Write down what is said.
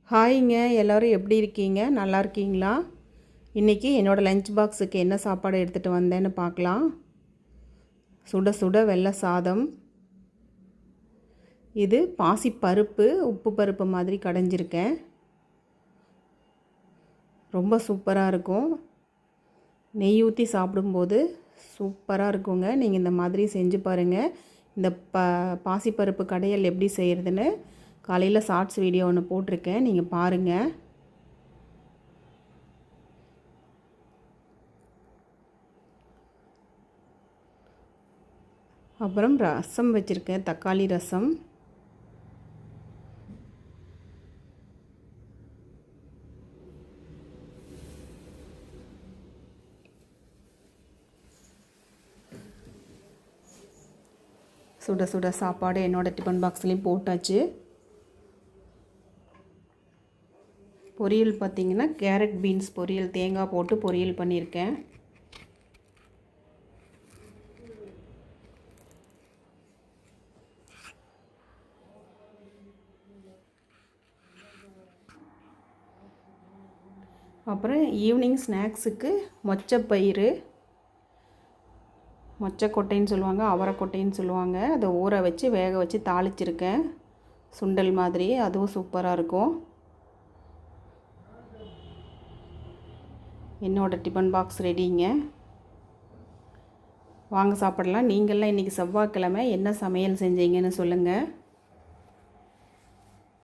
ஹாய்ங்க, எல்லோரும் எப்படி இருக்கீங்க? நல்லா இருக்கீங்களா? இன்றைக்கி என்னோடய லஞ்ச் பாக்ஸுக்கு என்ன சாப்பாடு எடுத்துகிட்டு வந்தேன்னு பார்க்கலாம். சுட சுட வெள்ளை சாதம். இது பாசிப்பருப்பு, உப்பு பருப்பு மாதிரி கடைஞ்சிருக்கேன். ரொம்ப சூப்பராக இருக்கும். நெய் ஊற்றி சாப்பிடும்போது சூப்பராக இருக்குங்க. நீங்கள் இந்த மாதிரி செஞ்சு பாருங்கள். இந்த பாசிப்பருப்பு கடையல் எப்படி செய்கிறதுன்னு காலையில் ஷார்ட்ஸ் வீடியோ ஒன்று போட்டிருக்கேன், நீங்கள் பாருங்கள். அப்புறம் ரசம் வச்சுருக்கேன், தக்காளி ரசம். சுட சுட சாப்பாடு என்னோடய டிஃபன் பாக்ஸ்லேயும் போட்டாச்சு. பொரியல் பார்த்திங்கன்னா கேரட் பீன்ஸ் பொரியல், தேங்காய் போட்டு பொரியல் பண்ணியிருக்கேன். அப்புறம் ஈவினிங் ஸ்நாக்ஸுக்கு மொச்சப்பயிறு, மொச்சக்கொட்டைன்னு சொல்லுவாங்க, அவரைக்கொட்டைன்னு சொல்லுவாங்க. அதை ஊற வச்சு வேக வச்சு தாளிச்சிருக்கேன். சுண்டல் மாதிரி, அதுவும் சூப்பராக இருக்கும். என்னோடய டிஃபன் பாக்ஸ் ரெடிங்க. வாங்க சாப்பிடலாம். நீங்கள்லாம் இன்றைக்கி செவ்வாய்க்கிழமை என்ன சமையல் செஞ்சீங்கன்னு சொல்லுங்கள்.